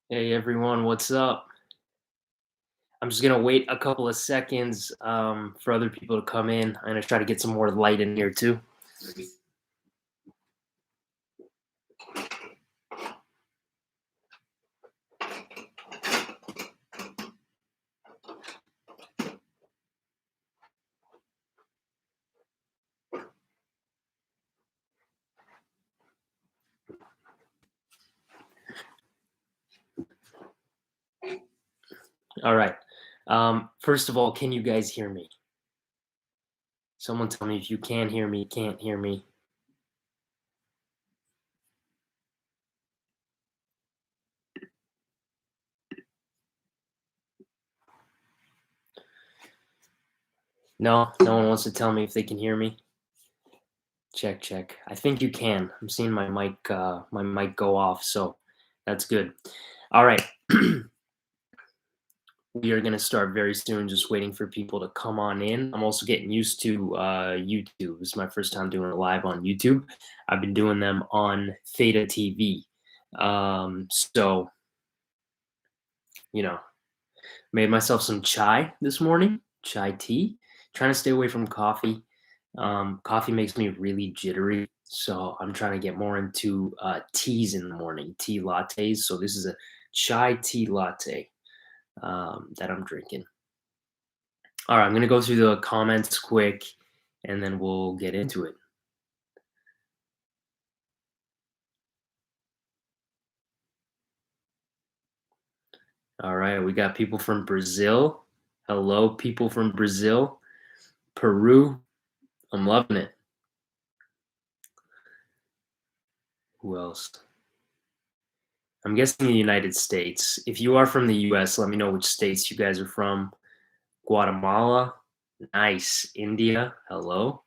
Hey everyone, what's up? I'm just gonna wait a couple of seconds for other people to come in. I'm gonna try to get some more light in here too. All right. First of all, can you guys hear me? Someone tell me if you can hear me, can't hear me. No, no one wants to tell me if they can hear me. Check, check. I think you can. I'm seeing my mic go off, so that's good. All right. We are going to start very soon, just waiting for people to come on in. I'm also getting used to YouTube. This is my first time doing a live on YouTube. I've been doing them on Theta TV. So, you know, made myself some chai this morning, chai tea. Trying to stay away from coffee. Coffee makes me really jittery. So I'm trying to get more into teas in the morning, tea lattes. So this is a chai tea latte that I'm drinking. All right, I'm gonna go through the comments quick, and then we'll get into it. All right, we got people from Brazil. Hello, people from Brazil. Peru. I'm loving it. Who else? I'm guessing the United States. If you are from the US, let me know which states you guys are from. Guatemala. Nice. India. Hello.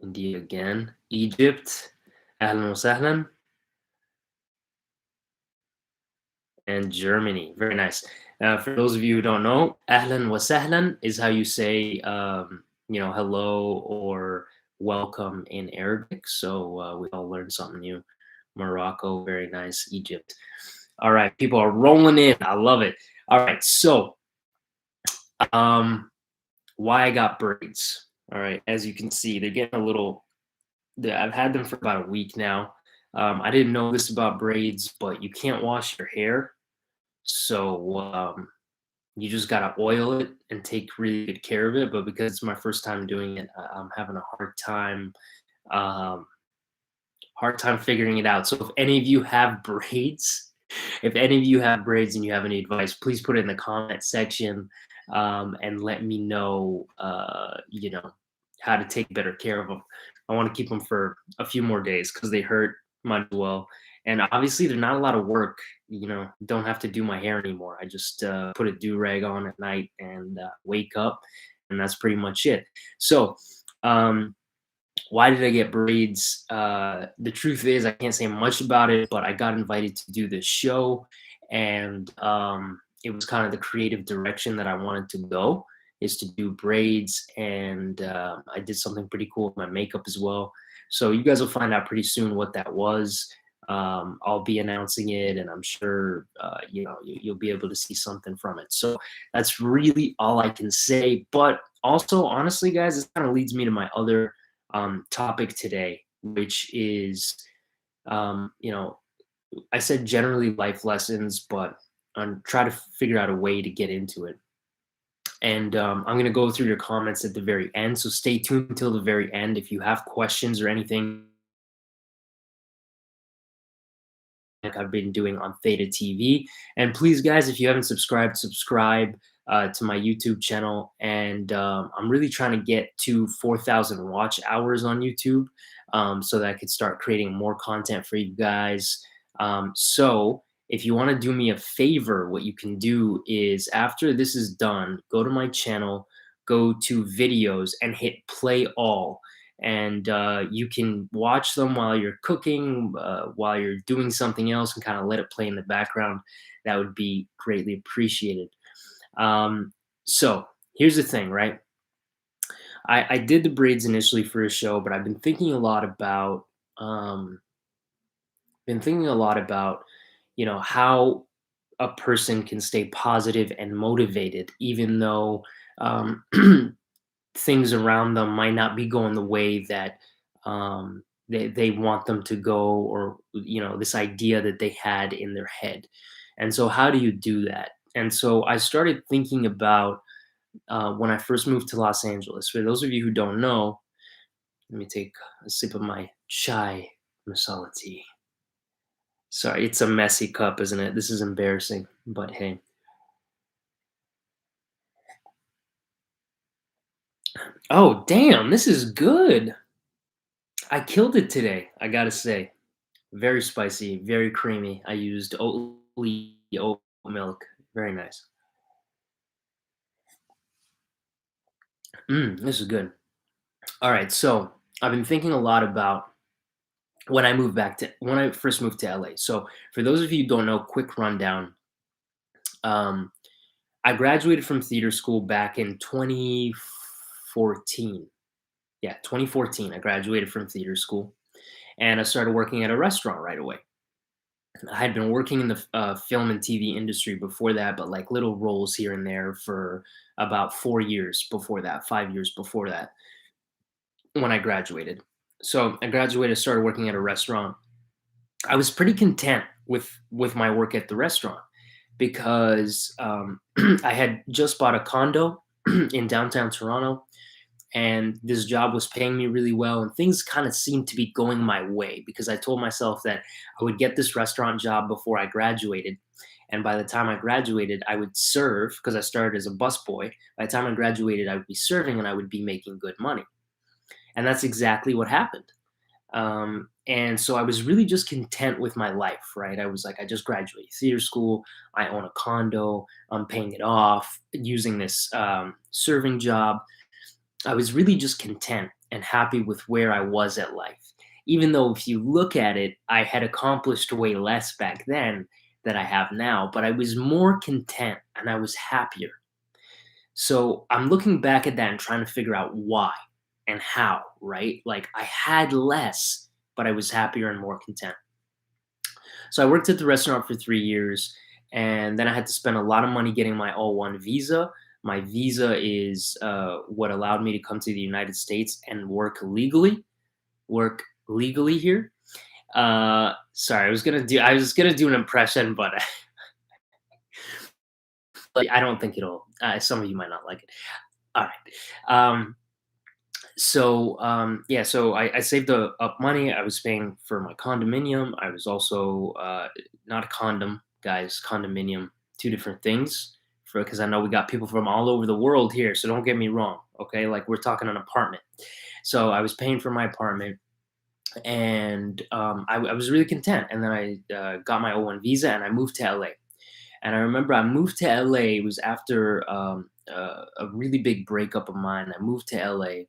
India again. Egypt. Ahlan wa sahlan. And Germany. Very nice. For those of you who don't know, "ahlan wa sahlan" is how you say, hello or welcome in Arabic. So we all learned something new. Morocco, very nice. Egypt. All right, people are rolling in. I love it. All right, so um, why I got braids. All right, as you can see, they're getting a little. I've had them for about a week now. I didn't know this about braids, but you can't wash your hair. So you just gotta oil it and take really good care of it. But because it's my first time doing it, I'm having a um, hard time figuring it out. So if any of you have braids, if any of you have braids and you have any advice, please put it in the comment section and let me know. How to take better care of them. I want to keep them for a few more days because they hurt. Might as well. And obviously, they're not a lot of work. Don't have to do my hair anymore. I just put a do rag on at night and wake up, and that's pretty much it. So, um, why did I get braids? The truth is, I can't say much about it, but I got invited to do this show, and it was kind of the creative direction that I wanted to go is to do braids, and I did something pretty cool with my makeup as well. So you guys will find out pretty soon what that was. I'll be announcing it, and I'm sure you'll be able to see something from it. So that's really all I can say. But also, honestly, guys, this kind of leads me to my other topic today, which is, um, you know, I said generally life lessons, but I'm trying to figure out a way to get into it. And I'm going to go through your comments at the very end. So stay tuned until the very end. If you have questions or anything, like I've been doing on Theta TV. And please, guys, if you haven't subscribed, subscribe to my YouTube channel. And I'm really trying to get to 4,000 watch hours on YouTube so that I could start creating more content for you guys. So if you want to do me a favor, what you can do is after this is done, go to my channel, go to videos, and hit play all, and you can watch them while you're cooking, while you're doing something else, and kind of let it play in the background. That would be greatly appreciated. Um, so here's the thing, right? I did the braids initially for a show, but I've been thinking a lot about um, been thinking a lot about, how a person can stay positive and motivated even though um, things around them might not be going the way that they want them to go, or this idea that they had in their head. And so how do you do that? And so I started thinking about when I first moved to Los Angeles. For those of you who don't know, let me take a sip of my chai masala tea. Sorry, it's a messy cup, isn't it? This is embarrassing, but hey. Oh, damn, this is good. I killed it today, I gotta say. Very spicy, very creamy. I used oat milk. Very nice. This is good. All right, so I've been thinking a lot about when I first moved to LA. So for those of you who don't know, quick rundown. Um, I graduated from theater school back in 2014. Yeah, 2014. I graduated from theater school, and I started working at a restaurant right away. I had been working in the film and TV industry before that, but like little roles here and there for about 4 years before that, 5 years before that, when I graduated. So I graduated, started working at a restaurant. I was pretty content with my work at the restaurant because I had just bought a condo in downtown Toronto, and this job was paying me really well, and things kind of seemed to be going my way because I told myself that I would get this restaurant job before I graduated, and by the time I graduated I would serve because I started as a busboy. By the time I graduated I would be serving and I would be making good money, and that's exactly what happened. And so I was really just content with my life, right? I was like, I just graduated theater school, I own a condo, I'm paying it off using this serving job. I was really just content and happy with where I was at life. Even though if you look at it, I had accomplished way less back then than I have now, but I was more content and I was happier. So I'm looking back at that and trying to figure out why and how, right? Like I had less, but I was happier and more content. So I worked at the restaurant for 3 years, and then I had to spend a lot of money getting my O1 visa. My visa is what allowed me to come to the United States and work legally here. Sorry, I was gonna do an impression, but I don't think it'll. Some of you might not like it. All right. Yeah, so I saved up money. I was paying for my condominium. I was also not a condom, guys, condominium, two different things. For because I know we got people from all over the world here, so don't get me wrong. Okay, like we're talking an apartment. So I was paying for my apartment, and I was really content. And then I got my O1 visa, and I moved to LA. And I remember I moved to LA. It was after a really big breakup of mine. I moved to LA,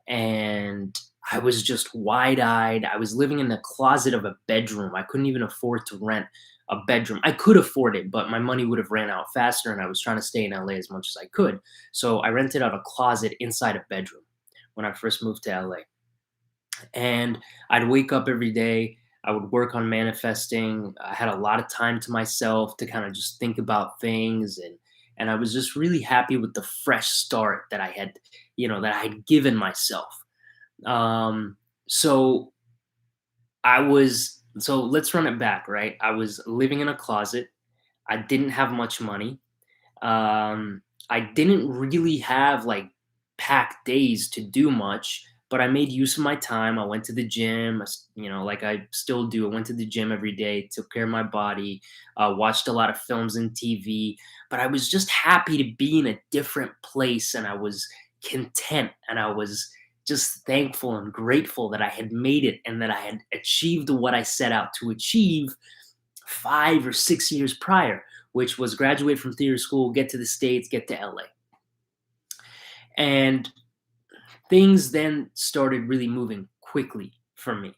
and I was just wide-eyed. I was living in the closet of a bedroom. I couldn't even afford to rent a bedroom. I could afford it, but my money would have ran out faster, and I was trying to stay in LA as much as I could. So I rented out a closet inside a bedroom when I first moved to LA. And I'd wake up every day. I would work on manifesting. I had a lot of time to myself to kind of just think about things, and I was just really happy with the fresh start that I had given myself. Um, so so let's run it back, right? I was living in a closet. I didn't have much money. I didn't really have like packed days to do much, but I made use of my time. I went to the gym, like I still do. I went to the gym every day, took care of my body, watched a lot of films and TV, but I was just happy to be in a different place, and I was content, and I was just thankful and grateful that I had made it and that I had achieved what I set out to achieve 5 or 6 years prior, which was graduate from theater school, get to the States, get to LA. And things then started really moving quickly for me.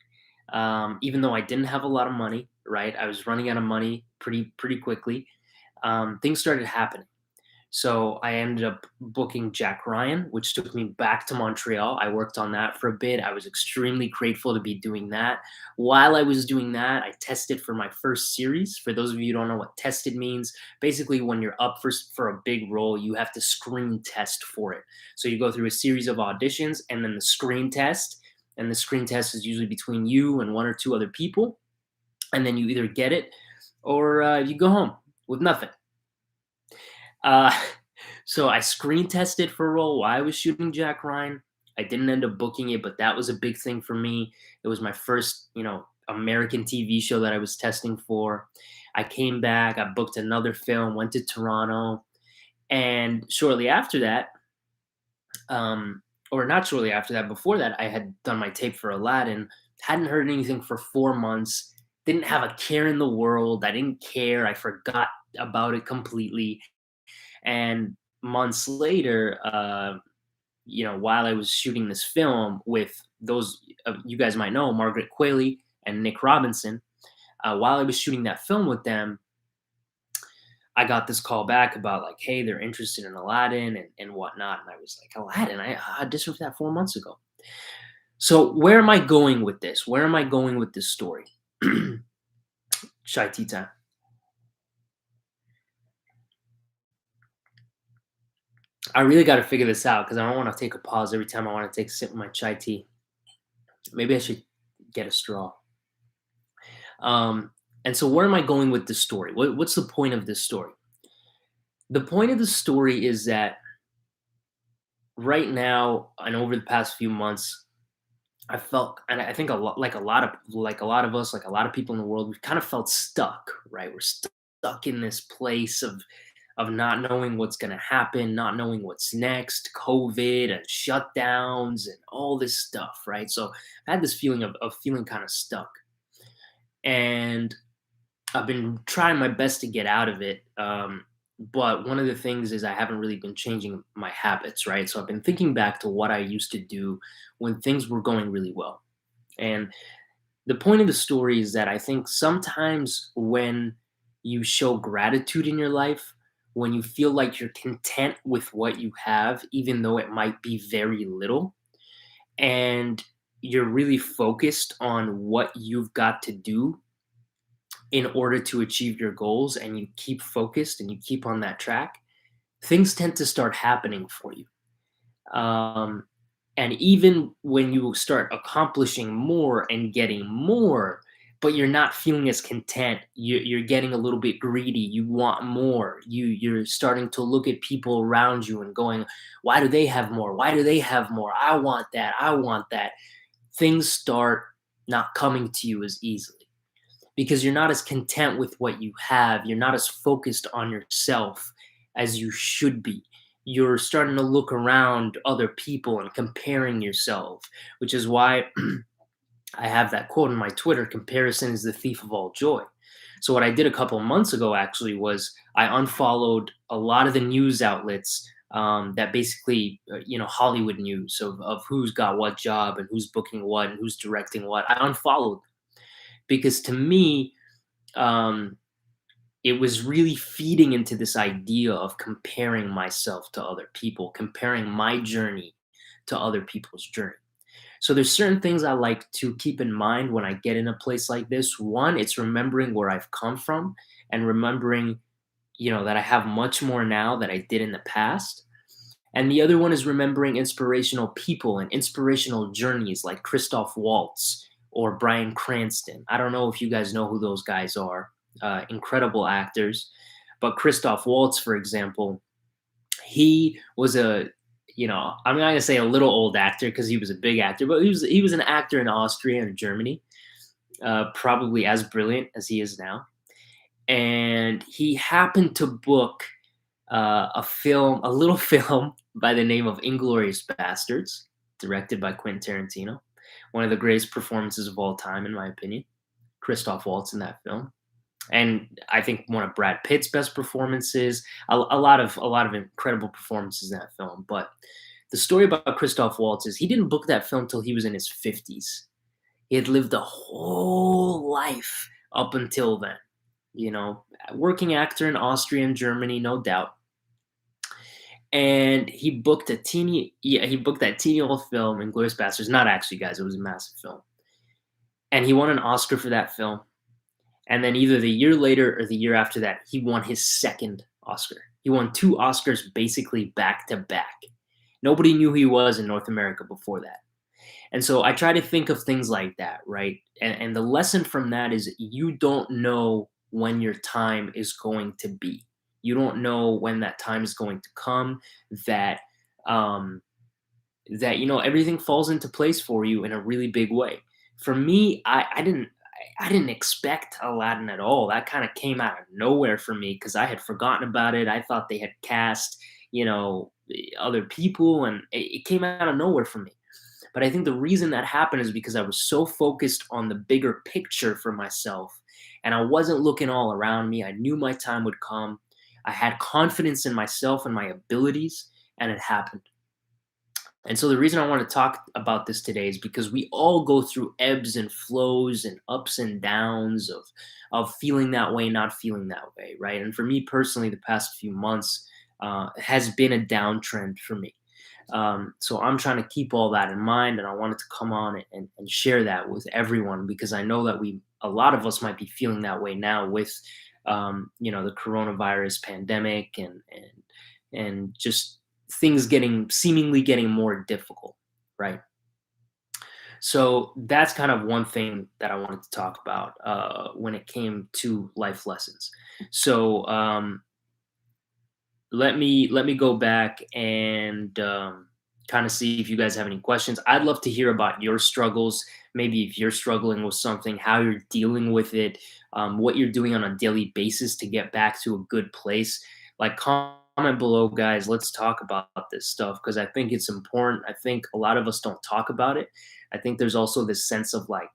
Even though I didn't have a lot of money, right? I was running out of money pretty quickly. Things started happening. So I ended up booking Jack Ryan, which took me back to Montreal. I worked on that for a bit. I was extremely grateful to be doing that. While I was doing that, I tested for my first series. For those of you who don't know what tested means, basically when you're up for a big role, you have to screen test for it. So you go through a series of auditions and then the screen test. And the screen test is usually between you and one or two other people. And then you either get it or you go home with nothing. Uh, so I screen tested for a role while I was shooting Jack Ryan. I didn't end up booking it, but that was a big thing for me. It was my first, American TV show that I was testing for. I came back, I booked another film, went to Toronto, and shortly after that, or not shortly after that, before that, I had done my tape for Aladdin, hadn't heard anything for 4 months, didn't have a care in the world. I didn't care. I forgot about it completely. And months later, while I was shooting this film with those, you guys might know, Margaret Qualley and Nick Robinson, while I was shooting that film with them, I got this call back about like, hey, they're interested in Aladdin and whatnot. And I was like, Aladdin, I auditioned for that 4 months ago. So where am I going with this? Where am I going with this story? Chai tea time. I really got to figure this out because I don't want to take a pause every time I want to take a sip of my chai tea. Maybe I should get a straw. And so, where am I going with this story? What's the point of this story? The point of the story is that right now, and over the past few months, I felt, and I think a lot of us, like a lot of people in the world, we've kind of felt stuck, right? We're stuck in this place of not knowing what's going to happen, not knowing what's next, COVID and shutdowns and all this stuff, right? So I had this feeling of feeling kind of stuck. And I've been trying my best to get out of it. But one of the things is I haven't really been changing my habits, right? So I've been thinking back to what I used to do when things were going really well. And the point of the story is that I think sometimes when you show gratitude in your life, when you feel like you're content with what you have, even though it might be very little, and you're really focused on what you've got to do in order to achieve your goals, and you keep focused and you keep on that track, things tend to start happening for you. Um, and even when you start accomplishing more and getting more, but you're not feeling as content, you're getting a little bit greedy. You want more. You're starting to look at people around you and going, "Why do they have more? Why do they have more? I want that. I want that." Things start not coming to you as easily because you're not as content with what you have. You're not as focused on yourself as you should be. You're starting to look around other people and comparing yourself, which is why I have that quote on my Twitter: comparison is the thief of all joy. So, what I did a couple of months ago actually was I unfollowed a lot of the news outlets that basically, Hollywood news of who's got what job and who's booking what and who's directing what. I unfollowed because to me, um, it was really feeding into this idea of comparing myself to other people, comparing my journey to other people's journey. So there's certain things I like to keep in mind when I get in a place like this. One, it's remembering where I've come from and remembering, that I have much more now than I did in the past. And the other one is remembering inspirational people and inspirational journeys like Christoph Waltz or Bryan Cranston. I don't know if you guys know who those guys are. Incredible actors. But Christoph Waltz, for example, he was I'm not gonna say a little old actor because he was a big actor, but he was an actor in Austria and Germany, probably as brilliant as he is now. And he happened to book a little film by the name of Inglorious Bastards, directed by Quentin Tarantino. One of the greatest performances of all time, in my opinion. Christoph Waltz in that film, and I think one of Brad Pitt's best performances. A lot of incredible performances in that film. But the story about Christoph Waltz is he didn't book that film till he was in his 50s. He had lived a whole life up until then. Working actor in Austria and Germany, no doubt. and he booked that teeny old film, Inglourious Basterds. Not actually, guys, it was a massive film, and he won an Oscar for that film. And then either the year later or the year after that, he won his second Oscar. He won two Oscars basically back to back. Nobody knew who he was in North America before that. And so I try to think of things like that, right? And the lesson from that is you don't know when your time is going to be. You don't know when that time is going to come. That um, that everything falls into place for you in a really big way. For me, I didn't expect Aladdin at all. That kind of came out of nowhere for me because I had forgotten about it. I thought they had cast, other people, and it came out of nowhere for me. But I think the reason that happened is because I was so focused on the bigger picture for myself, and I wasn't looking all around me. I knew my time would come. I had confidence in myself and my abilities, and it happened. And so the reason I want to talk about this today is because we all go through ebbs and flows and ups and downs of feeling that way, not feeling that way, right? And for me personally, the past few months has been a downtrend for me. So I'm trying to keep all that in mind, and I wanted to come on and share that with everyone because I know that a lot of us might be feeling that way now with, the coronavirus pandemic and just things seemingly getting more difficult, right? So that's kind of one thing that I wanted to talk about when it came to life lessons. So let me go back and kind of see if you guys have any questions. I'd love to hear about your struggles. Maybe if you're struggling with something, how you're dealing with it, what you're doing on a daily basis to get back to a good place. Like, comment below, guys. Let's talk about this stuff because I think it's important. I think a lot of us don't talk about it. I think there's also this sense of like,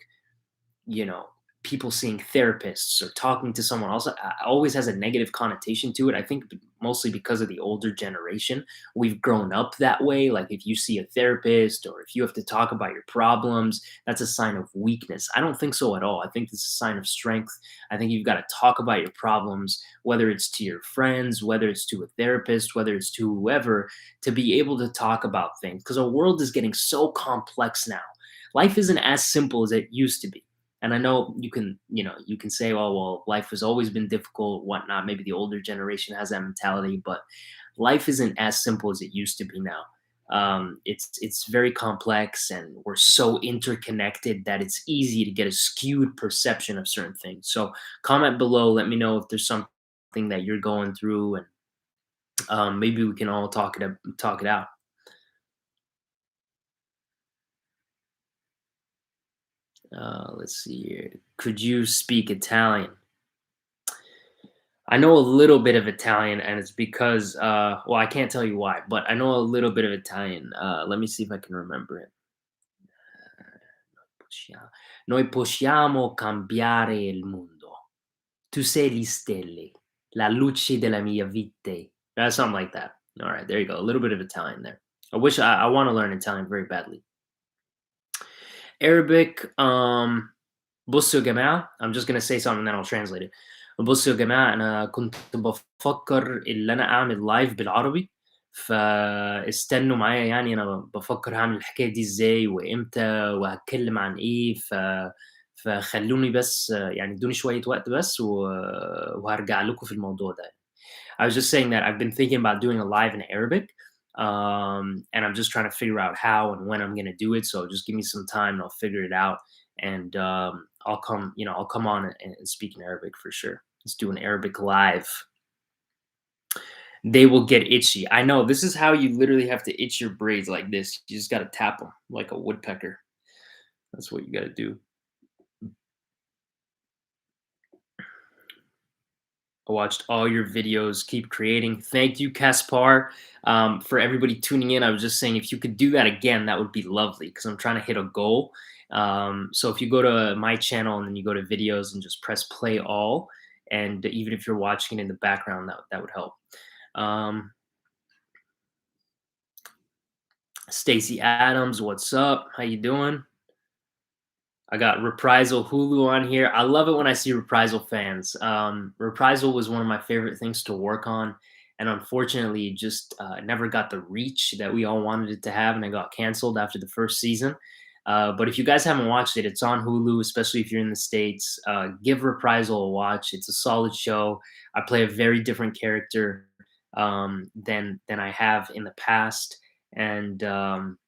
you know, people seeing therapists or talking to someone else always has a negative connotation to it. I think mostly because of the older generation. We've grown up that way. Like if you see a therapist or if you have to talk about your problems, that's a sign of weakness. I don't think so at all. I think it's a sign of strength. I think you've got to talk about your problems, whether it's to your friends, whether it's to a therapist, whether it's to whoever, to be able to talk about things because our world is getting so complex now. Life isn't as simple as it used to be. And I know you can say, oh, well, life has always been difficult, whatnot. Maybe the older generation has that mentality, but life isn't as simple as it used to be now. It's very complex, and we're so interconnected that it's easy to get a skewed perception of certain things. So comment below, let me know if there's something that you're going through, and maybe we can all talk it out. Let's see here. Could you speak Italian? I know a little bit of Italian, and it's because, well, I can't tell you why, but I know a little bit of Italian. Let me see if I can remember it. Noi possiamo cambiare il mondo. Tu sei le stelle, la luce della mia vita. Something like that. All right, there you go. A little bit of Italian there. I want to learn Italian very badly. Arabic, بُصّوا يا جماعة I'm just gonna say something and then I'll translate it. بُصّوا يا جماعة أنا كنت بافكّر اللي أنا أعمل live بالعربي، فاستنوا معايا يعني أنا بافكّر هاعمل الحكاية دي إزاي وإمتى وهاتكلّم عن إيه، فخلّوني بس يعني ادّوني شوية وقت بس وهارجع لكم في الموضوع ده. I was just saying that I've been thinking about doing a live in Arabic, and I'm just trying to figure out how and when I'm gonna do it. So just give me some time, and I'll figure it out, and I'll come on and speak in Arabic for sure. Let's do an Arabic live. They will get itchy. I know this is how you literally have to itch your braids like this. You just got to tap them like a woodpecker. That's what you got to do. I watched all your videos. Keep creating. Thank you, Kaspar. For everybody tuning in, I was just saying if you could do that again, that would be lovely because I'm trying to hit a goal. So if you go to my channel and then you go to videos and just press play all, and even if you're watching it in the background, that would help. Stacy Adams, what's up? How you doing? I got Reprisal Hulu on here. I love it when I see Reprisal fans. Reprisal was one of my favorite things to work on, and unfortunately, it just never got the reach that we all wanted it to have, and it got canceled after the first season. But if you guys haven't watched it, it's on Hulu, especially if you're in the States. Give Reprisal a watch. It's a solid show. I play a very different character than I have in the past. And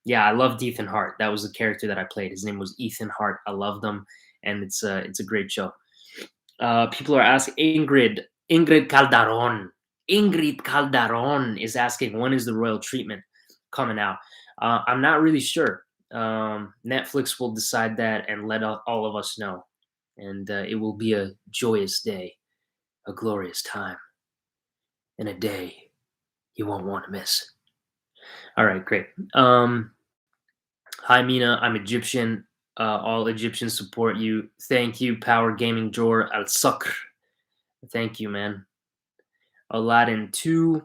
yeah, I loved Ethan Hart. That was the character that I played. His name was Ethan Hart. I loved him, and it's a great show. People are asking Ingrid Calderon. Ingrid Calderon is asking, when is the royal treatment coming out? I'm not really sure. Netflix will decide that and let all of us know, and it will be a joyous day, a glorious time, and a day you won't want to miss. All right, great. Hi Mina, I'm Egyptian. All Egyptians support you. Thank you, Power Gaming Drawer Al Sakr. Thank you, man. Aladdin 2.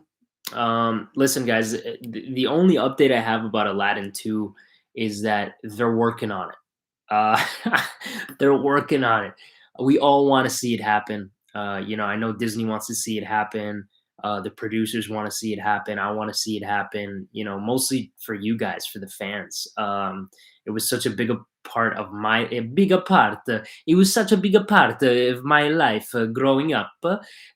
Listen, guys, the only update I have about Aladdin 2 is that they're working on it. Uh, they're working on it. We all want to see it happen. I know Disney wants to see it happen. The producers want to see it happen. I want to see it happen. Mostly for you guys, for the fans. It was such a bigger part of my a bigger part. It was such a bigger part of my life growing up.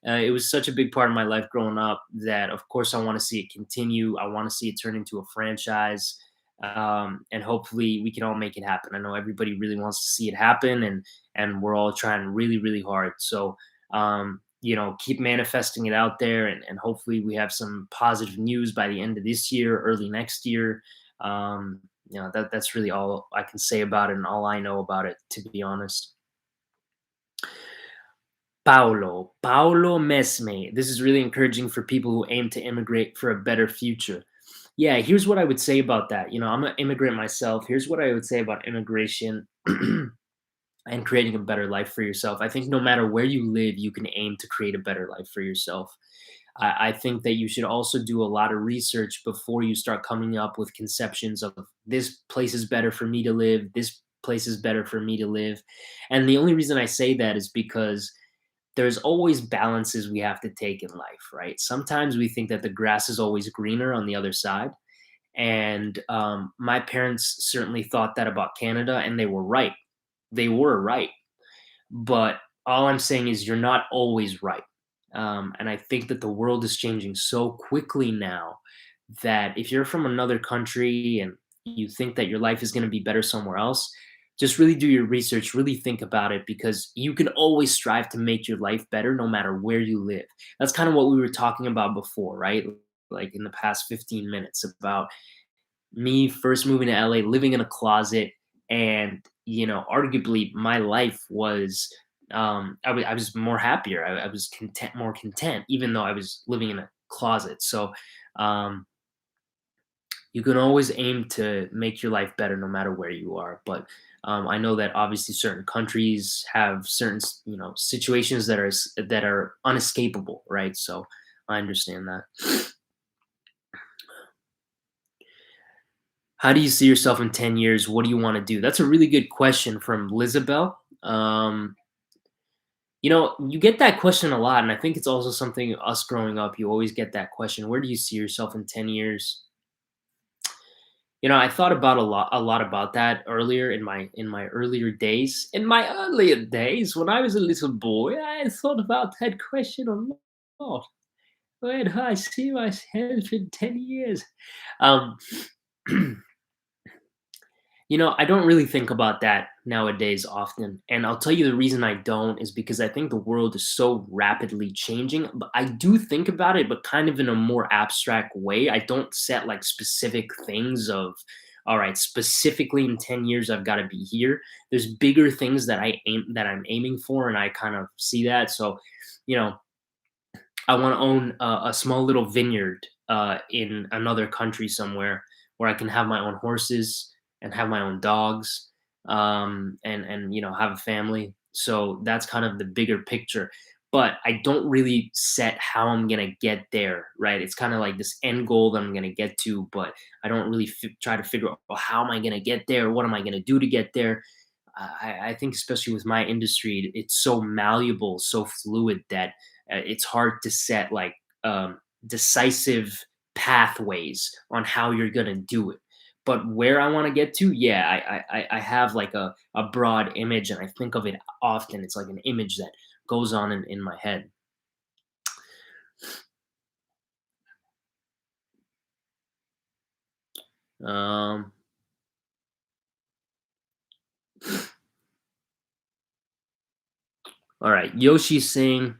It was such a big part of my life growing up that, of course, I want to see it continue. I want to see it turn into a franchise, and hopefully we can all make it happen. I know everybody really wants to see it happen, and we're all trying really, really hard. So, keep manifesting it out there, and hopefully we have some positive news by the end of this year, early next year. That's really all I can say about it, and all I know about it, to be honest. Paolo Mesme. This is really encouraging for people who aim to immigrate for a better future. Yeah, here's what I would say about that. I'm an immigrant myself. Here's what I would say about immigration and creating a better life for yourself. I think no matter where you live, you can aim to create a better life for yourself. I think that you should also do a lot of research before you start coming up with conceptions of, this place is better for me to live, this place is better for me to live. And the only reason I say that is because there's always balances we have to take in life, right? Sometimes we think that the grass is always greener on the other side. And my parents certainly thought that about Canada, and they were right. They were right. But all I'm saying is, you're not always right. And I think that the world is changing so quickly now that if you're from another country and you think that your life is going to be better somewhere else, just really do your research, really think about it, because you can always strive to make your life better no matter where you live. That's kind of what we were talking about before, right? Like in the past 15 minutes, about me first moving to LA, living in a closet, and arguably my life was, I was more happier. I was content, more content, even though I was living in a closet. So um, you can always aim to make your life better no matter where you are. But I know that obviously certain countries have certain situations that are unescapable, right? So I understand that. How do you see yourself in 10 years? What do you want to do? That's a really good question from Lizabelle. You get that question a lot, and I think it's also something, us growing up, you always get that question. Where do you see yourself in 10 years? I thought about a lot about that earlier in my earlier days. In my earlier days, when I was a little boy, I thought about that question a lot. Where do I see myself in 10 years? Um, I don't really think about that nowadays often. And I'll tell you the reason I don't is because I think the world is so rapidly changing. But I do think about it, but kind of in a more abstract way. I don't set like specific things of, all right, specifically in 10 years, I've got to be here. There's bigger things that I'm aiming for, and I kind of see that. So, you know, I want to own a small little vineyard in another country somewhere, where I can have my own horses and have my own dogs, and have a family. So that's kind of the bigger picture. But I don't really set how I'm gonna get there, right? It's kind of like this end goal that I'm gonna get to, but I don't really try to figure out, well, how am I gonna get there? What am I gonna do to get there? I think, especially with my industry, it's so malleable, so fluid, that it's hard to set like decisive pathways on how you're gonna do it. But where I want to get to, yeah, I have like a broad image, and I think of it often. It's like an image that goes on in my head. Um, all right, Yoshi's saying,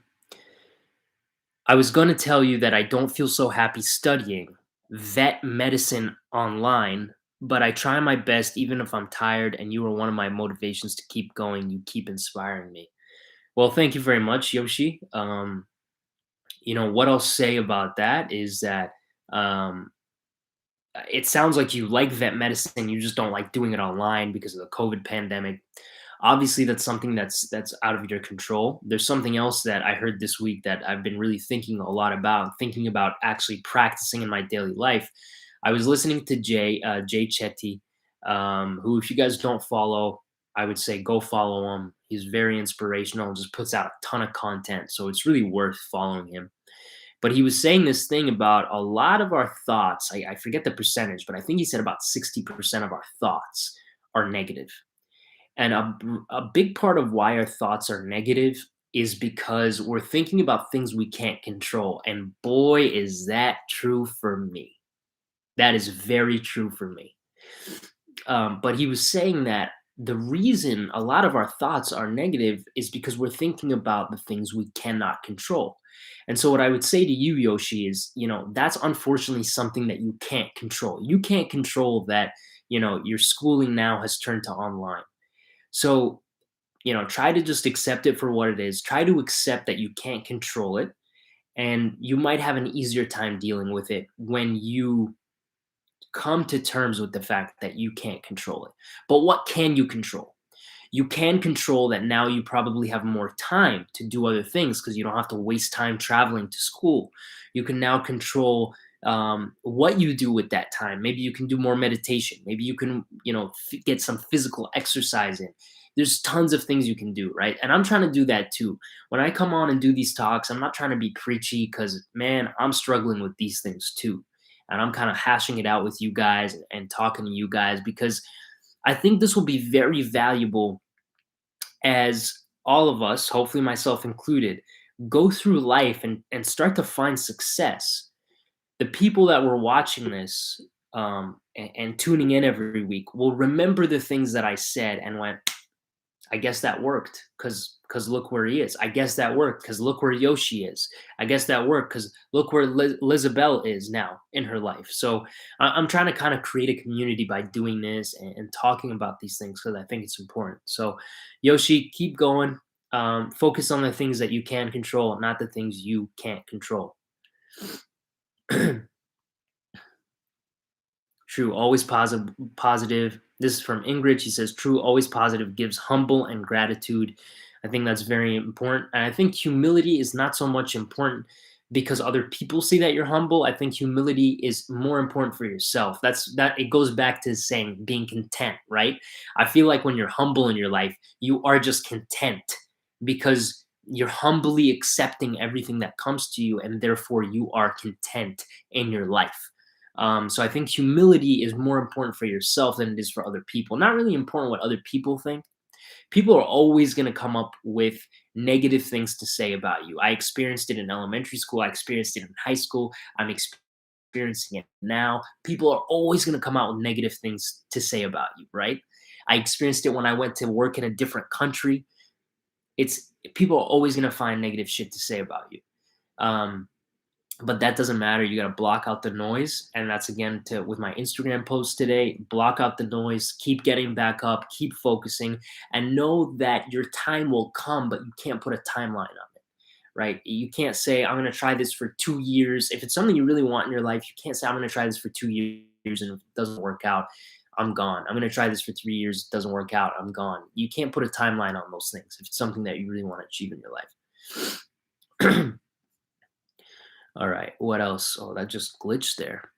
I was going to tell you that I don't feel so happy studying vet medicine online, but I try my best even if I'm tired, and you are one of my motivations to keep going. You keep inspiring me. Well, thank you very much, Yoshi. What I'll say about that is that um, it sounds like you like vet medicine, you just don't like doing it online because of the COVID pandemic. Obviously, that's something that's out of your control. There's something else that I heard this week that I've been really thinking a lot about, thinking about actually practicing in my daily life. I was listening to Jay Chetty, who, if you guys don't follow, I would say go follow him. He's very inspirational and just puts out a ton of content, so it's really worth following him. But he was saying this thing about a lot of our thoughts. I forget the percentage, but I think he said about 60% of our thoughts are negative. And a big part of why our thoughts are negative is because we're thinking about things we can't control. And boy, is that true for me. That is very true for me. But he was saying that the reason a lot of our thoughts are negative is because we're thinking about the things we cannot control. And so, what I would say to you, Yoshi, is, that's unfortunately something that you can't control. You can't control that, your schooling now has turned to online. So, try to just accept it for what it is. Try to accept that you can't control it. And you might have an easier time dealing with it when you come to terms with the fact that you can't control it. But what can you control? You can control that now you probably have more time to do other things because you don't have to waste time traveling to school. You can now control what you do with that time. Maybe you can do more meditation. Maybe you can, get some physical exercise in. There's tons of things you can do, right? And I'm trying to do that too. When I come on and do these talks, I'm not trying to be preachy because, man, I'm struggling with these things too. And I'm kind of hashing it out with you guys and talking to you guys because I think this will be very valuable as all of us, hopefully myself included, go through life and start to find success. The people that were watching this and tuning in every week will remember the things that I said and went, I guess that worked because look where he is. I guess that worked because look where Yoshi is. I guess that worked because look where Lizabelle is now in her life. So I'm trying to kind of create a community by doing this and talking about these things because I think it's important. So Yoshi, keep going. Focus on the things that you can control, not the things you can't control. True, always positive. Positive. This is from Ingrid. She says, "True, always positive gives humble and gratitude." I think that's very important, and I think humility is not so much important because other people see that you're humble. I think humility is more important for yourself. That it goes back to saying being content, right? I feel like when you're humble in your life, you are just content because you're humbly accepting everything that comes to you, and therefore you are content in your life. So I think humility is more important for yourself than it is for other people. Not really important what other people think. People are always going to come up with negative things to say about you. I experienced it in elementary school. I experienced it in high school. I'm experiencing it now. People are always going to come out with negative things to say about you, right? I experienced it when I went to work in a different country. It's people are always going to find negative shit to say about you. Um, but that doesn't matter. You got to block out the noise, and that's again to with my Instagram post today. Block out the noise, keep getting back up, keep focusing, and know that your time will come, but you can't put a timeline on it, right? You can't say I'm going to try this for 2 years. If it's something you really want in your life, you can't say I'm going to try this for 2 years, and if it doesn't work out, I'm gone. I'm going to try this for 3 years, it doesn't work out, I'm gone. You can't put a timeline on those things if it's something that you really want to achieve in your life. All right, what else? Oh, that just glitched there.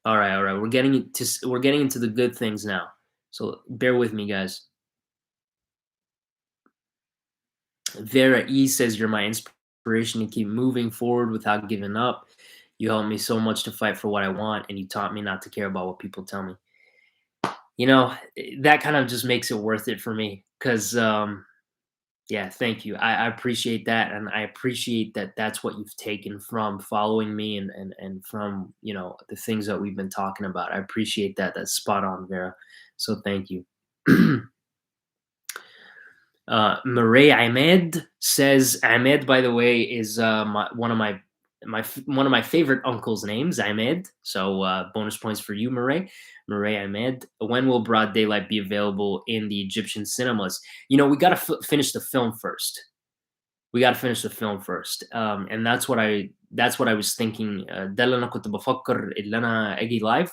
All right. We're getting into the good things now. So bear with me, guys. Vera E says you're my inspiration to keep moving forward without giving up. You helped me so much to fight for what I want, and you taught me not to care about what people tell me. That kind of just makes it worth it for me because, yeah, thank you. I appreciate that, and I appreciate that that's what you've taken from following me and from the things that we've been talking about. I appreciate that. That's spot on, Vera. So thank you. Murray Ahmed says Ahmed, by the way, is one of my favorite uncle's names, Ahmed. So bonus points for you, Murray Ahmed. When will Broad Daylight be available in the Egyptian cinemas? We got to finish the film first. We got to finish the film first, and that's what I was thinking. ده اللي أنا كنت بفكر اللي أنا أجي لايف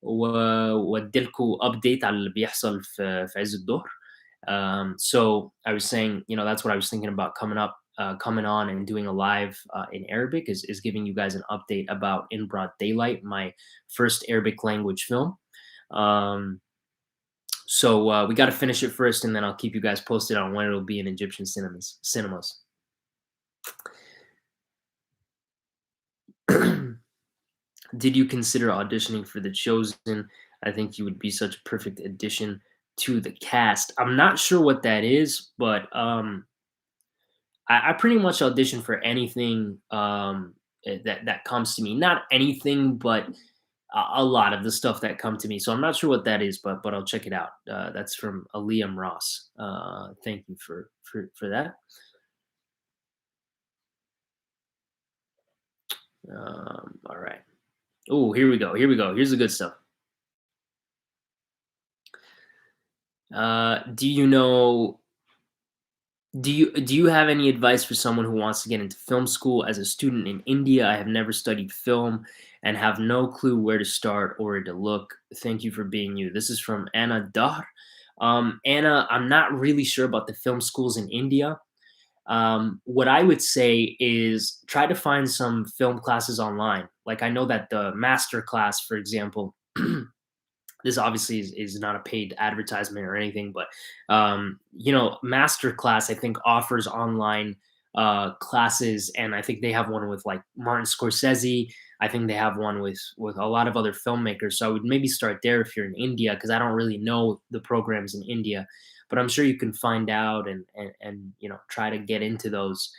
وأديلكوا update على اللي بيحصل في عز الظهر. So I was saying, that's what I was thinking about coming on and doing a live in Arabic is giving you guys an update about In Broad Daylight, my first Arabic language film. So we got to finish it first, and then I'll keep you guys posted on when it'll be in Egyptian cinemas. Did you consider auditioning for The Chosen? I think you would be such a perfect addition to the cast. I'm not sure what that is, but I pretty much audition for anything that comes to me. Not anything, but a lot of the stuff that come to me. So I'm not sure what that is, but I'll check it out. That's from Liam Ross. Thank you for that. All right. Oh, here we go. Here's the good stuff. Do you have any advice for someone who wants to get into film school as a student in India? I have never studied film and have no clue where to start or where to look. Thank you for being you. This is from Anna Dar. Anna, I'm not really sure about the film schools in India. What I would say is try to find some film classes online. Like I know that the master class, for example, this obviously is not a paid advertisement or anything, but Masterclass I think offers online classes, and I think they have one with like Martin Scorsese. I think they have one with a lot of other filmmakers. So I would maybe start there if you're in India, because I don't really know the programs in India, but I'm sure you can find out and try to get into those.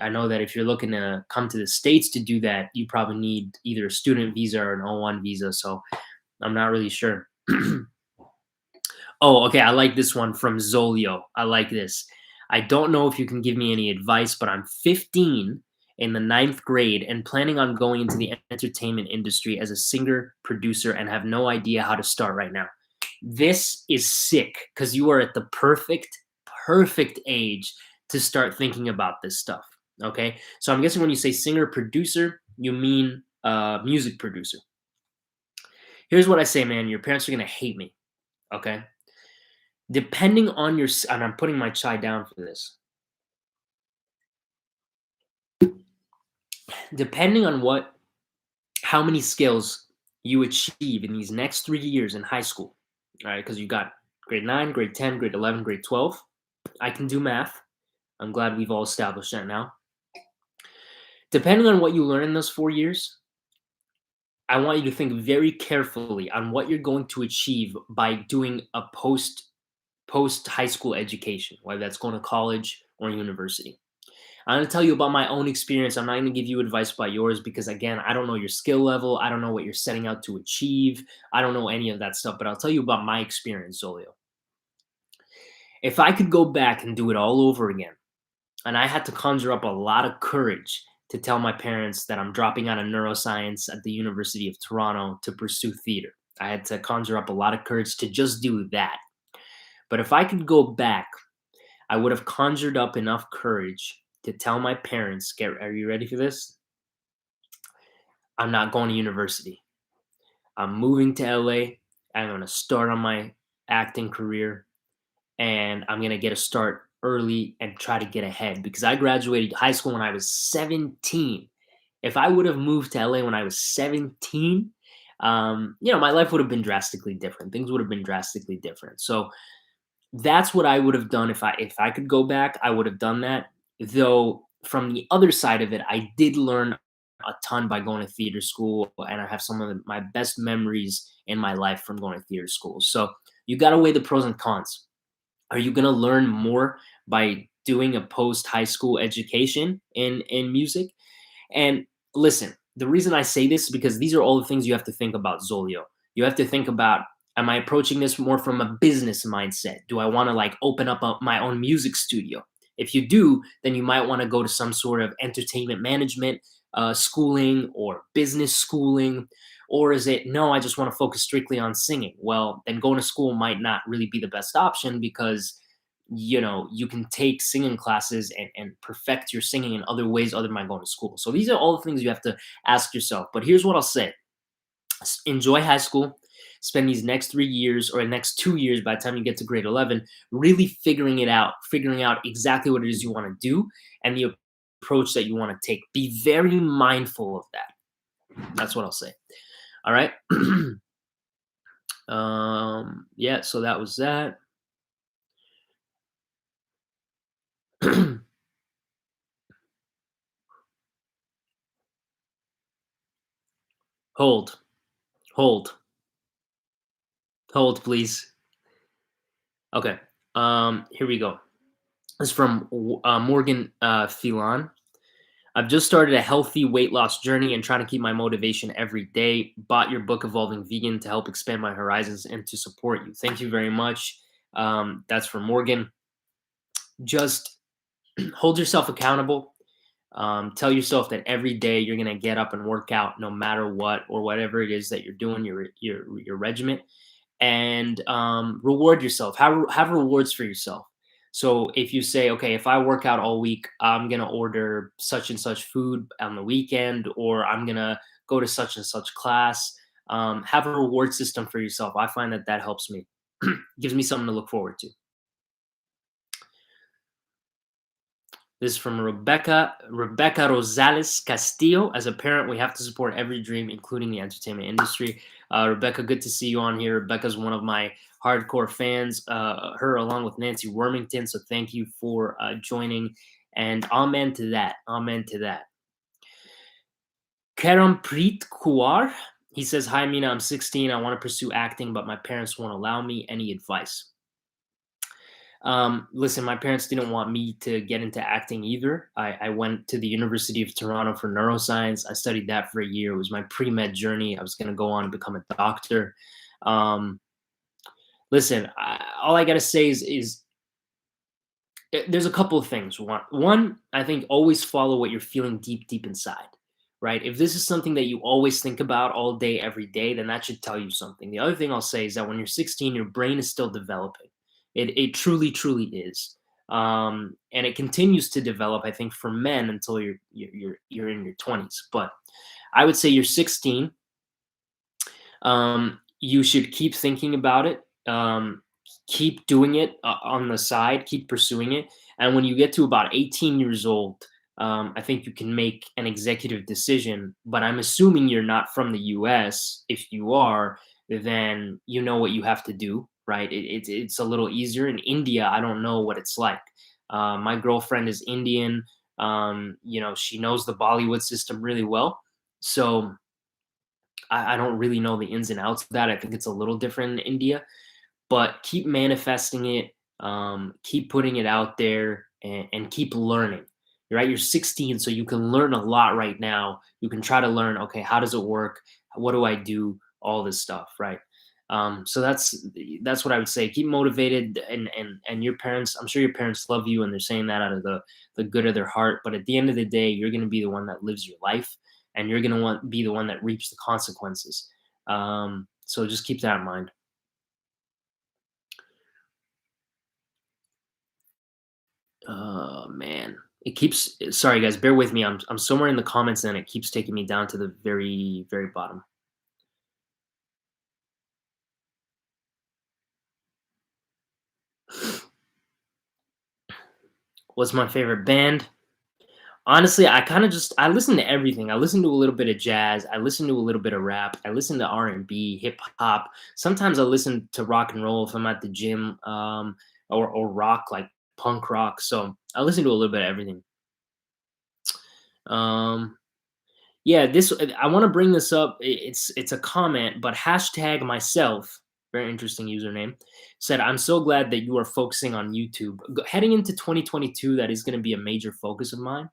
I know that if you're looking to come to the States to do that, you probably need either a student visa or an O1 visa. So I'm not really sure. Oh, okay. I like this one from Zolio. I like this. I don't know if you can give me any advice, but I'm 15 in the 9th grade and planning on going into the entertainment industry as a singer, producer, and have no idea how to start right now. This is sick because you are at the perfect age to start thinking about this stuff. Okay. So I'm guessing when you say singer, producer, you mean music producer. Here's what I say, man. Your parents are going to hate me. Okay. Depending on and I'm putting my chai down for this. Depending on how many skills you achieve in these next 3 years in high school. All right. Because you got grade 9, grade 10, grade 11, grade 12. I can do math. I'm glad we've all established that now. Depending on what you learn in those 4 years, I want you to think very carefully on what you're going to achieve by doing a post high school education, whether that's going to college or university. I'm going to tell you about my own experience. I'm not going to give you advice about yours because, again, I don't know your skill level. I don't know what you're setting out to achieve. I don't know any of that stuff, but I'll tell you about my experience, Zolio. If I could go back and do it all over again, and I had to conjure up a lot of courage to tell my parents that I'm dropping out of neuroscience at the University of Toronto to pursue theater. I had to conjure up a lot of courage to just do that. But if I could go back, I would have conjured up enough courage to tell my parents, are you ready for this? I'm not going to university. I'm moving to LA. I'm going to start on my acting career, and I'm going to get a start early and try to get ahead because I graduated high school when I was 17. If I would have moved to LA when I was 17, my life would have been drastically different. Things would have been drastically different. So that's what I would have done if I could go back. I would have done that. Though from the other side of it, I did learn a ton by going to theater school, and I have some of my best memories in my life from going to theater school. So you got to weigh the pros and cons. Are you going to learn more by doing a post high school education in music? And listen, the reason I say this is because these are all the things you have to think about, Zolio. You have to think about, am I approaching this more from a business mindset? Do I want to like open up my own music studio? If you do, then you might want to go to some sort of entertainment management schooling or business schooling. Or is it, no, I just want to focus strictly on singing? Well, then going to school might not really be the best option because you can take singing classes and perfect your singing in other ways other than going to school. So these are all the things you have to ask yourself. But here's what I'll say: enjoy high school, spend these next 3 years or the next 2 years by the time you get to grade 11 really figuring out exactly what it is you want to do and the approach that you want to take. Be very mindful of that. That's what I'll say. All right. Yeah, so that was that. Hold, hold, hold, please. Okay. Here we go. This is from Morgan Phelan. I've just started a healthy weight loss journey and trying to keep my motivation every day. Bought your book, Evolving Vegan, to help expand my horizons and to support you. Thank you very much. That's from Morgan. Just hold yourself accountable. Tell yourself that every day you're gonna get up and work out, no matter what or whatever it is that you're doing, your regiment, and reward yourself. Have rewards for yourself. So if you say, okay, if I work out all week, I'm gonna order such and such food on the weekend, or I'm gonna go to such and such class. Have a reward system for yourself. I find that helps me. Gives me something to look forward to. This is from Rebecca Rosales Castillo. As a parent, we have to support every dream, including the entertainment industry. Rebecca, good to see you on here. Rebecca's one of my hardcore fans, her along with Nancy Wormington. So thank you for joining. And amen to that. Amen to that. Karampreet Kuar. He says, hi, Mina. I'm 16. I want to pursue acting, but my parents won't allow me. Any advice? Listen, my parents didn't want me to get into acting either. I went to the University of Toronto for neuroscience. I studied that for a year. It was my pre-med journey. I was going to go on and become a doctor. Um, Listen, all I got to say is there's a couple of things. One, I think always follow what you're feeling deep inside, right? If this is something that you always think about all day, every day, then that should tell you something. The other thing I'll say is that when you're 16, your brain is still developing. It truly is, and it continues to develop. I think for men until you're in your 20s. But I would say you're 16. You should keep thinking about it. Keep doing it on the side. Keep pursuing it. And when you get to about 18 years old, I think you can make an executive decision. But I'm assuming you're not from the U.S. If you are, then you know what you have to do, right? It's a little easier. In India, I don't know what it's like. My girlfriend is Indian. She knows the Bollywood system really well. So I don't really know the ins and outs of that. I think it's a little different in India, but keep manifesting it, keep putting it out there, and keep learning. Right, you're 16, so you can learn a lot right now. You can try to learn, okay, how does it work? What do I do? All this stuff, right? So that's what I would say. Keep motivated, and your parents. I'm sure your parents love you, and they're saying that out of the good of their heart. But at the end of the day, you're going to be the one that lives your life, and you're going to be the one that reaps the consequences. So just keep that in mind. Oh man, it keeps. Sorry guys, bear with me. I'm somewhere in the comments, and it keeps taking me down to the very bottom. What's my favorite band? Honestly, I kind of just I listen to everything. I listen to a little bit of jazz. I listen to a little bit of rap. I listen to R&B, hip hop. Sometimes I listen to rock and roll if I'm at the gym, or rock like punk rock. So I listen to a little bit of everything. Um, yeah, this I want to bring this up. It's a comment, but hashtag myself, very interesting username, said, "I'm so glad that you are focusing on YouTube. Heading into 2022, that is going to be a major focus of mine.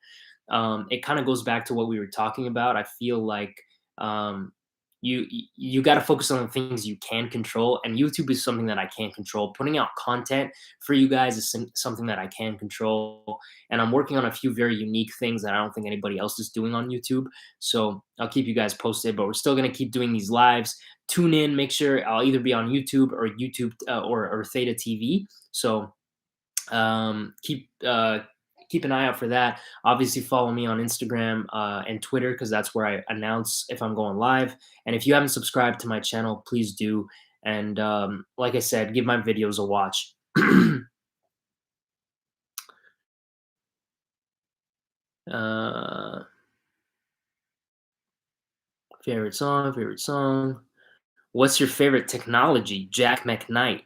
It kind of goes back to what we were talking about. I feel like um, you got to focus on the things you can control, and YouTube is something that I can't control. Putting out content for you guys is something that I can control, and I'm working on a few very unique things that I don't think anybody else is doing on YouTube. So I'll keep you guys posted. But we're still gonna keep doing these lives. Tune in. Make sure I'll either be on YouTube or Theta TV. So keep an eye out for that. Obviously, follow me on Instagram and Twitter because that's where I announce if I'm going live. And if you haven't subscribed to my channel, please do. And like I said, give my videos a watch. uh, favorite song, favorite song. What's your favorite technology? Jack McKnight.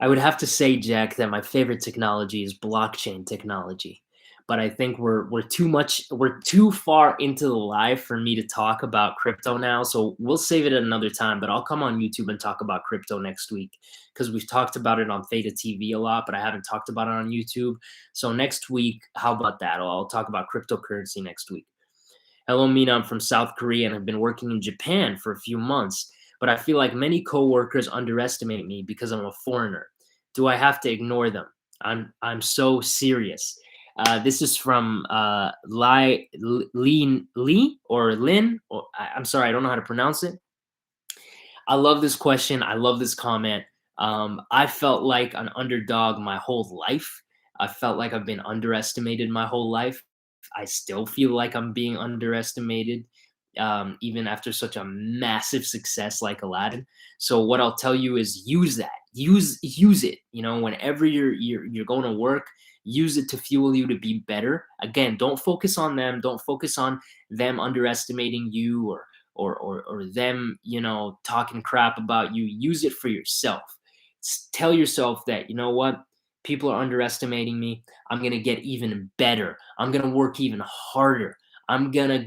I would have to say, Jack, that my favorite technology is blockchain technology. But I think we're too far into the live for me to talk about crypto now. So we'll save it at another time. But I'll come on YouTube and talk about crypto next week because we've talked about it on Theta TV a lot, but I haven't talked about it on YouTube. So next week, how about that? I'll talk about cryptocurrency next week. Hello, Mina. I'm from South Korea and have been working in Japan for a few months, but I feel like many coworkers underestimate me because I'm a foreigner. Do I have to ignore them? I'm so serious. This is from Lee or Lin. Or, I'm sorry, I don't know how to pronounce it. I love this question. I love this comment. I felt like an underdog my whole life. I felt like I've been underestimated my whole life. I still feel like I'm being underestimated, even after such a massive success like Aladdin. So what I'll tell you is use that. Use it. You know, whenever you're going to work, use it to fuel you to be better. Again, don't focus on them. Don't focus on them underestimating you or them, you know, talking crap about you. Use it for yourself. Tell yourself that, you know what, people are underestimating me. I'm going to get even better. I'm going to work even harder. I'm going to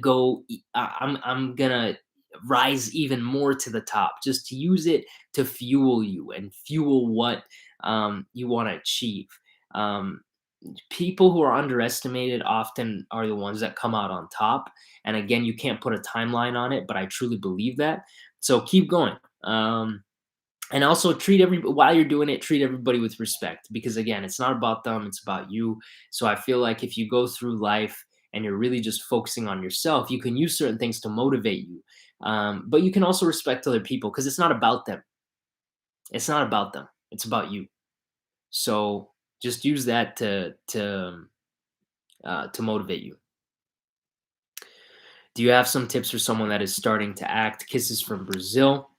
I'm going to rise even more to the top. Just to use it to fuel you and fuel what you want to achieve. um, People who are underestimated often are the ones that come out on top. And again, you can't put a timeline on it, but I truly believe that. So keep going. And also treat every while you're doing it, treat everybody with respect because again, it's not about them, it's about you. So I feel like if you go through life and you're really just focusing on yourself, you can use certain things to motivate you. But you can also respect other people because it's not about them. It's not about them. It's about you. So just use that to motivate you. Do you have some tips for someone that is starting to act? Kisses from Brazil.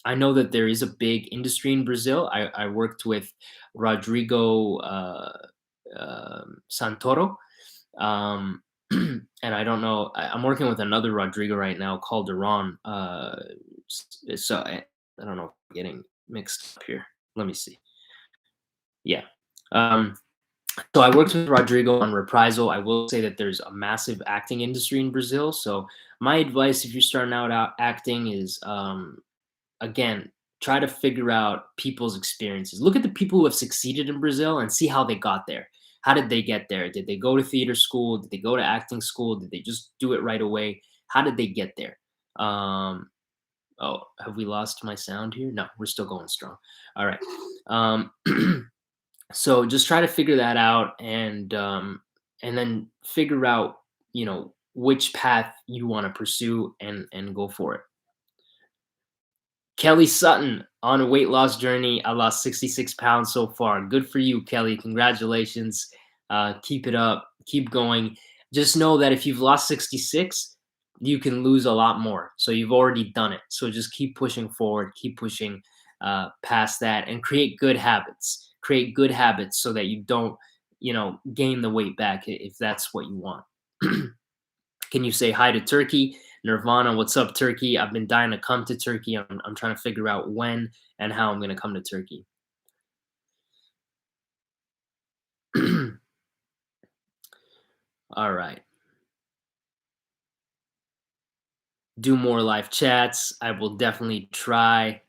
I know that there is a big industry in Brazil. I worked with Rodrigo Santoro. And I don't know. I'm working with another Rodrigo right now called Iran. So I don't know. If I'm getting mixed up here. Let me see. Yeah. Um, So I worked with Rodrigo on Reprisal. I will say that there's a massive acting industry in Brazil. So my advice, if you're starting out acting, is again, try to figure out people's experiences. Look at the people who have succeeded in Brazil and see how they got there. How did they get there? Did they go to theater school? Did they go to acting school? Did they just do it right away? How did they get there? Oh, have we lost my sound here? No, we're still going strong. All right. Um, so just try to figure that out and then figure out, you know, which path you want to pursue and go for it. Kelly Sutton on a weight loss journey. I lost 66 pounds so far. Good for you, Kelly. Congratulations. Keep it up. Keep going. Just know that if you've lost 66, you can lose a lot more. So you've already done it. So just keep pushing forward. Keep pushing past that and create good habits. Create good habits so that you don't, you know, gain the weight back if that's what you want. Can you say hi to Turkey? Nirvana, what's up, Turkey? I've been dying to come to Turkey. I'm trying to figure out when and how I'm going to come to Turkey. All right. do more live chats. I will definitely try.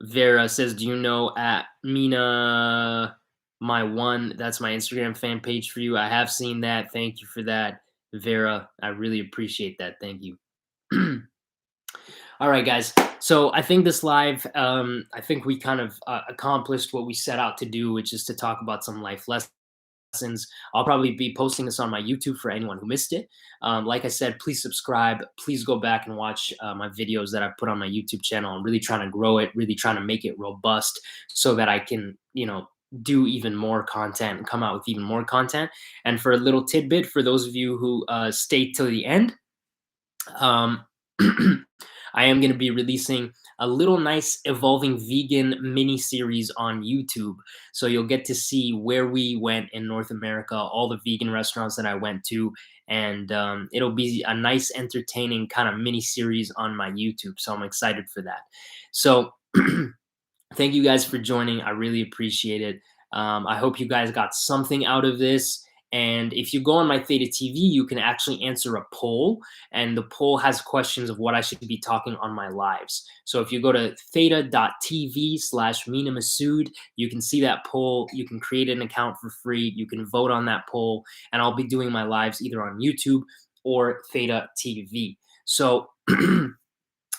Vera says, "Do you know at Mina my one? That's my Instagram fan page for you. I have seen that. Thank you for that, Vera. I really appreciate that. Thank you." All right, guys. So I think this live, I think we kind of accomplished what we set out to do, which is to talk about some life lessons. I'll probably be posting this on my YouTube for anyone who missed it. Like I said, please subscribe. Please go back and watch my videos that I put on my YouTube channel. I'm really trying to grow it, really trying to make it robust so that I can, do even more content and come out with even more content. And for a little tidbit, for those of you who stay till the end, um, I am going to be releasing a little nice evolving vegan mini series on YouTube. So you'll get to see where we went in North America, all the vegan restaurants that I went to, and it'll be a nice, entertaining kind of mini series on my YouTube. So I'm excited for that. So thank you guys for joining. I really appreciate it. I hope you guys got something out of this. And if you go on my Theta TV, you can actually answer a poll. And the poll has questions of what I should be talking on my lives. So if you go to theta.tv/Mina Masood, you can see that poll. You can create an account for free. You can vote on that poll. And I'll be doing my lives either on YouTube or Theta TV. So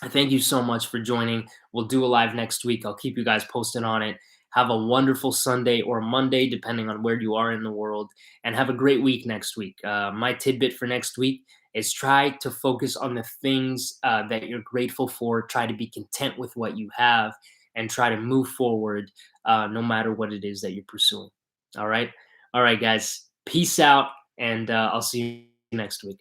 thank you so much for joining. We'll do a live next week. I'll keep you guys posted on it. Have a wonderful Sunday or Monday, depending on where you are in the world, and have a great week next week. My tidbit for next week is try to focus on the things that you're grateful for. Try to be content with what you have and try to move forward no matter what it is that you're pursuing. All right. All right, guys. Peace out, and I'll see you next week.